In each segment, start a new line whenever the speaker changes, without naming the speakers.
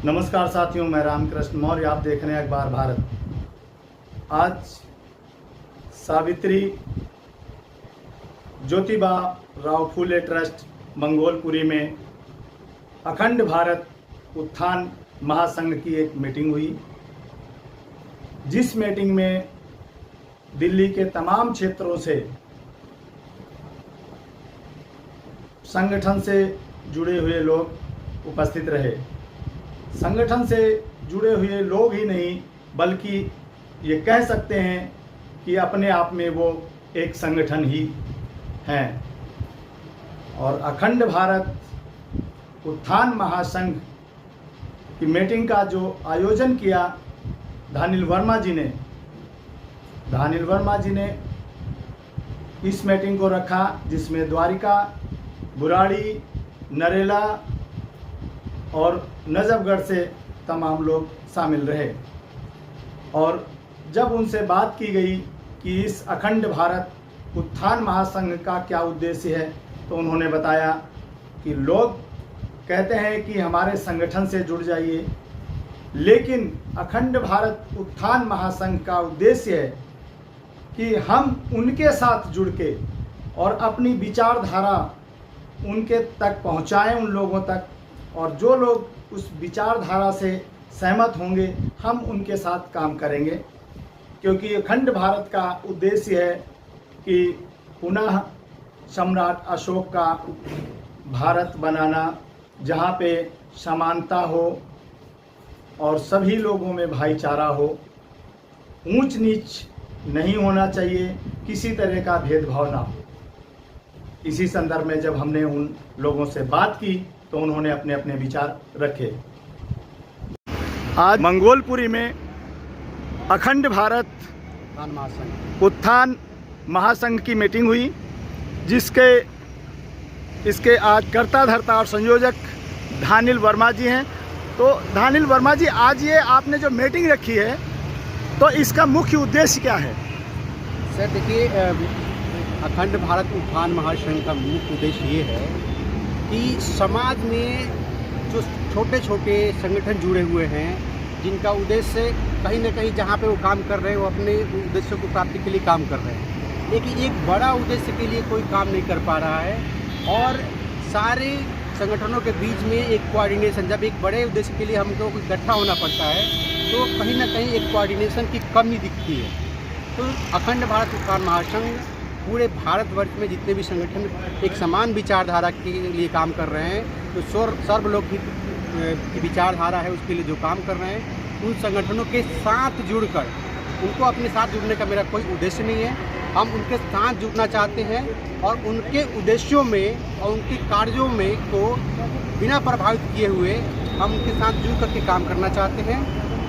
नमस्कार साथियों, मैं रामकृष्ण मौर्य। आप देख रहे हैं अखबार भारत। आज सावित्री ज्योतिबा राव फूले ट्रस्ट मंगोलपुरी में अखंड भारत उत्थान महासंघ की एक मीटिंग हुई, जिस मीटिंग में दिल्ली के तमाम क्षेत्रों से संगठन से जुड़े हुए लोग उपस्थित रहे। संगठन से जुड़े हुए लोग ही नहीं, बल्कि ये कह सकते हैं कि अपने आप में वो एक संगठन ही हैं। और अखंड भारत उत्थान महासंघ की मीटिंग का जो आयोजन किया धानिल वर्मा जी ने इस मीटिंग को रखा, जिसमें द्वारिका, बुराड़ी, नरेला और नजफगढ़ से तमाम लोग शामिल रहे। और जब उनसे बात की गई कि इस अखंड भारत उत्थान महासंघ का क्या उद्देश्य है, तो उन्होंने बताया कि लोग कहते हैं कि हमारे संगठन से जुड़ जाइए, लेकिन अखंड भारत उत्थान महासंघ का उद्देश्य है कि हम उनके साथ जुड़ के और अपनी विचारधारा उनके तक पहुंचाएं, उन लोगों तक, और जो लोग उस विचारधारा से सहमत होंगे हम उनके साथ काम करेंगे। क्योंकि अखंड भारत का उद्देश्य है कि पुनः सम्राट अशोक का भारत बनाना, जहाँ पे समानता हो और सभी लोगों में भाईचारा हो, ऊंच नीच नहीं होना चाहिए, किसी तरह का भेदभाव ना हो। इसी संदर्भ में जब हमने उन लोगों से बात की तो उन्होंने अपने अपने विचार रखे। आज मंगोलपुरी में अखंड भारत उत्थान महासंघ की मीटिंग हुई, इसके आज कर्ता धर्ता और संयोजक धानिल वर्मा जी हैं। तो धानिल वर्मा जी, आज ये आपने जो मीटिंग रखी है, तो इसका मुख्य उद्देश्य क्या है?
सर देखिए, अखंड भारत उत्थान महासंघ का मुख्य उद्देश्य ये है कि समाज में जो छोटे छोटे संगठन जुड़े हुए हैं, जिनका उद्देश्य कहीं ना कहीं जहाँ पे वो काम कर रहे हैं वो अपने उद्देश्यों को प्राप्ति के लिए काम कर रहे हैं, लेकिन एक बड़ा उद्देश्य के लिए कोई काम नहीं कर पा रहा है। और सारे संगठनों के बीच में एक कोऑर्डिनेशन, जब एक बड़े उद्देश्य के लिए हमको इकट्ठा होना पड़ता है तो कहीं ना कहीं एक कोऑर्डिनेशन की कमी दिखती है। तो अखंड भारत उत्थान महासंघ पूरे भारतवर्ष में जितने भी संगठन एक समान विचारधारा के लिए काम कर रहे हैं, तो सर्वलोकहित की विचारधारा है उसके लिए जो काम कर रहे हैं, उन संगठनों के साथ जुड़कर, उनको अपने साथ जुड़ने का मेरा कोई उद्देश्य नहीं है। हम उनके साथ जुड़ना चाहते हैं और उनके उद्देश्यों में और उनके कार्यों में को बिना प्रभावित किए हुए हम उनके साथ जुड़ करके काम करना चाहते हैं,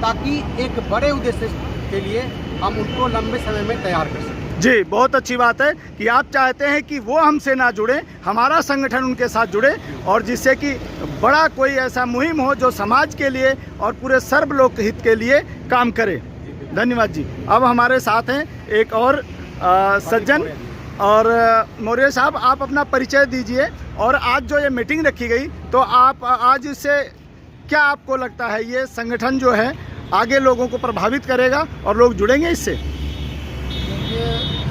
ताकि एक बड़े उद्देश्य के लिए हम उनको लंबे समय में तैयार कर सकें।
जी, बहुत अच्छी बात है कि आप चाहते हैं कि वो हमसे ना जुड़े, हमारा संगठन उनके साथ जुड़े, और जिससे कि बड़ा कोई ऐसा मुहिम हो जो समाज के लिए और पूरे सर्वलोक हित के लिए काम करे। धन्यवाद जी। अब हमारे साथ हैं एक और सज्जन, और मौर्य साहब, आप अपना परिचय दीजिए। और आज जो ये मीटिंग रखी गई, तो आप आज इससे क्या आपको लगता है, ये संगठन जो है आगे लोगों को प्रभावित करेगा और लोग जुड़ेंगे इससे?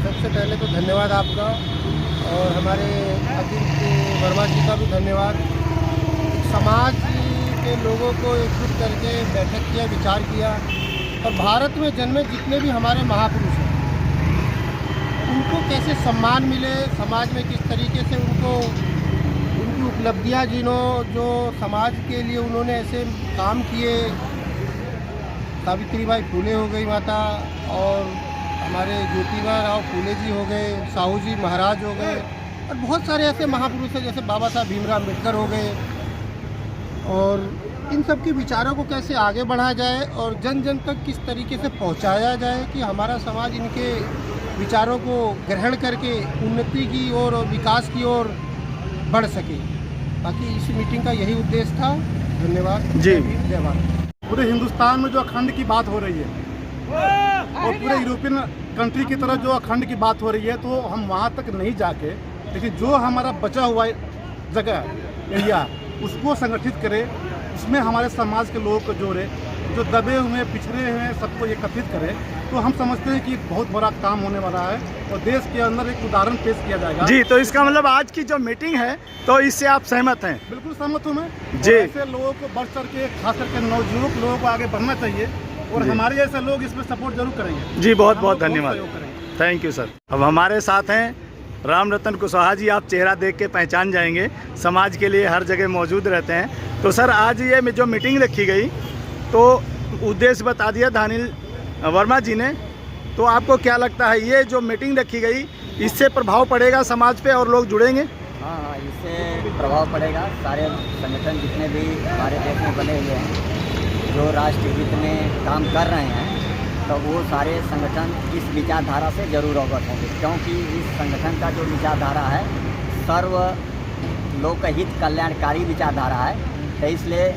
सबसे पहले तो धन्यवाद आपका, और हमारे अतिथि वर्मा जी का भी धन्यवाद। समाज के लोगों को एकजुट करके बैठक किया, विचार किया, और भारत में जन्मे जितने भी हमारे महापुरुष हैं उनको कैसे सम्मान मिले, समाज में किस तरीके से उनको उनकी उपलब्धियां जो समाज के लिए उन्होंने ऐसे काम किए, सावित्रीबाई फूले हो गई माता, और हमारे ज्योतिबा राव फूले जी हो गए, साहू जी महाराज हो गए, और बहुत सारे ऐसे महापुरुष हैं जैसे बाबा साहब भीमराव अम्बेडकर हो गए। और इन सब के विचारों को कैसे आगे बढ़ाया जाए और जन जन तक किस तरीके से पहुंचाया जाए कि हमारा समाज इनके विचारों को ग्रहण करके उन्नति की ओर और विकास की ओर बढ़ सके। बाकी इस मीटिंग का यही उद्देश्य था। धन्यवाद जी। धन्यवाद।
पूरे हिंदुस्तान में जो अखंड की बात हो रही है और पूरे यूरोपियन कंट्री की तरफ जो अखंड की बात हो रही है, तो हम वहाँ तक नहीं जाके, लेकिन जो हमारा बचा हुआ जगह एरिया उसको संगठित करें इसमें हमारे समाज के लोगों को जोड़े, जो दबे हुए पिछड़े हुए सबको एकत्रित करे, तो हम समझते हैं कि बहुत बड़ा काम होने वाला है और देश के अंदर एक उदाहरण पेश किया जाएगा।
जी, तो इसका मतलब आज की जो मीटिंग है तो इससे आप सहमत हैं?
बिल्कुल सहमत हूँ मैं
जी।
और ऐसे लोगों को बढ़ चढ़ के, खास करके नवयुवक लोगों को आगे बढ़ना चाहिए और
जी।
हमारे जैसे लोग इसमें सपोर्ट जरूर करेंगे।
जी, बहुत
हम
बहुत
लोग
धन्यवाद,
सहयोग करेंगे।
Thank you sir. अब हमारे साथ हैं राम रतन कुशवाहा जी। आप चेहरा देख के पहचान जाएंगे, समाज के लिए हर जगह मौजूद रहते हैं। तो सर, आज ये जो मीटिंग रखी गई तो उद्देश्य बता दिया दानिल वर्मा जी ने, तो आपको क्या लगता है ये जो मीटिंग रखी गई इससे प्रभाव पड़ेगा समाज पे और लोग जुड़ेंगे?
हाँ, इससे प्रभाव पड़ेगा। सारे संगठन जितने भी हमारे देश में बने हुए हैं, जो राष्ट्रहित में काम कर रहे हैं, तो वो सारे संगठन इस विचारधारा से जरूर अवगत होंगे, क्योंकि इस संगठन का जो विचारधारा है सर्व लोकहित कल्याणकारी विचारधारा है। तो इसलिए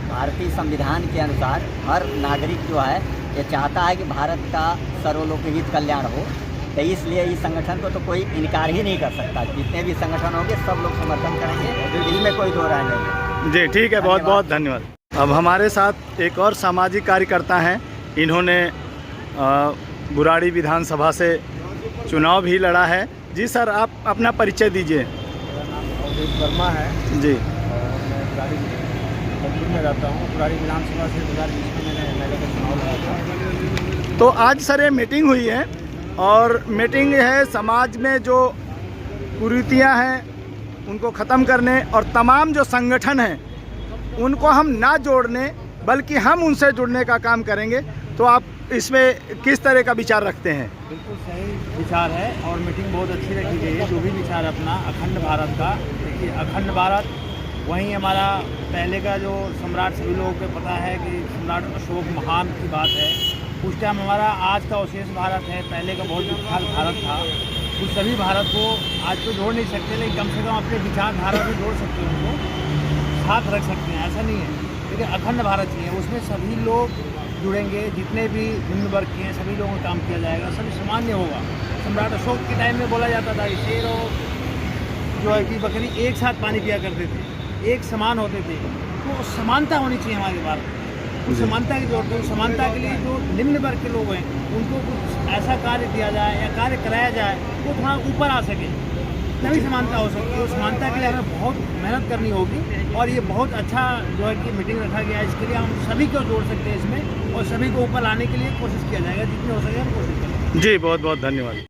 भारतीय संविधान के अनुसार हर नागरिक जो है ये चाहता है कि भारत का सर्वलोकहित कल्याण हो। तो इसलिए इस संगठन को तो कोई इनकार ही नहीं कर सकता। जितने भी संगठन होंगे सब लोग समर्थन करेंगे, इसमें कोई दो राय नहीं।
जी, ठीक है, बहुत बहुत धन्यवाद। अब हमारे साथ एक और सामाजिक कार्यकर्ता हैं। इन्होंने बुराड़ी विधानसभा से चुनाव भी लड़ा है। जी सर, आप अपना परिचय दीजिए।
अवधेश वर्मा है
जी,
और मैं बुराड़ी में रहता हूँ। बुराड़ी विधानसभा से 2020 में मैंने एमएलए का चुनाव लड़ा था।
तो आज सर ये मीटिंग हुई है और मीटिंग है समाज में जो कुरीतियाँ हैं उनको ख़त्म करने, और तमाम जो संगठन हैं उनको हम ना जोड़ने बल्कि हम उनसे जुड़ने का काम करेंगे। तो आप इसमें किस तरह का विचार रखते हैं?
बिल्कुल सही विचार है और मीटिंग बहुत अच्छी रखी गई है। जो भी विचार अपना अखंड भारत का, देखिए अखंड भारत वहीं हमारा पहले का जो सम्राट, सभी लोगों को पता है कि सम्राट अशोक महान की बात है। उस टाइम हमारा आज का अवशेष भारत है, पहले का बहुत विशाल भारत था। उस सभी भारत को आज तो जोड़ नहीं सकते, लेकिन कम से कम अपने विचारधारा से जोड़ सकते हैं, उनको साथ रख सकते हैं, ऐसा नहीं है। लेकिन अखंड भारत चाहिए, उसमें सभी लोग जुड़ेंगे, जितने भी निम्न वर्ग के हैं सभी लोगों का काम किया जाएगा, सभी सामान्य होगा। सम्राट अशोक के टाइम में बोला जाता था कि शेर और जो है कि बकरी एक साथ पानी पिया करते थे, एक समान होते थे। तो समानता होनी चाहिए हमारे भारत में। उस समानता की जरूरत है। समानता के लिए जो निम्न वर्ग के लोग हैं उनको कुछ ऐसा कार्य दिया जाए या कार्य कराया जाए वो थोड़ा ऊपर आ सके, तभी समानता हो सकती है। उस समानता के लिए हमें बहुत मेहनत करनी होगी और ये बहुत अच्छा जो है कि मीटिंग रखा गया है। इसके लिए हम सभी को जोड़ सकते हैं इसमें और सभी को ऊपर लाने के लिए कोशिश किया जाएगा, जितनी हो सके हम कोशिश करेंगे।
जी, बहुत बहुत धन्यवाद।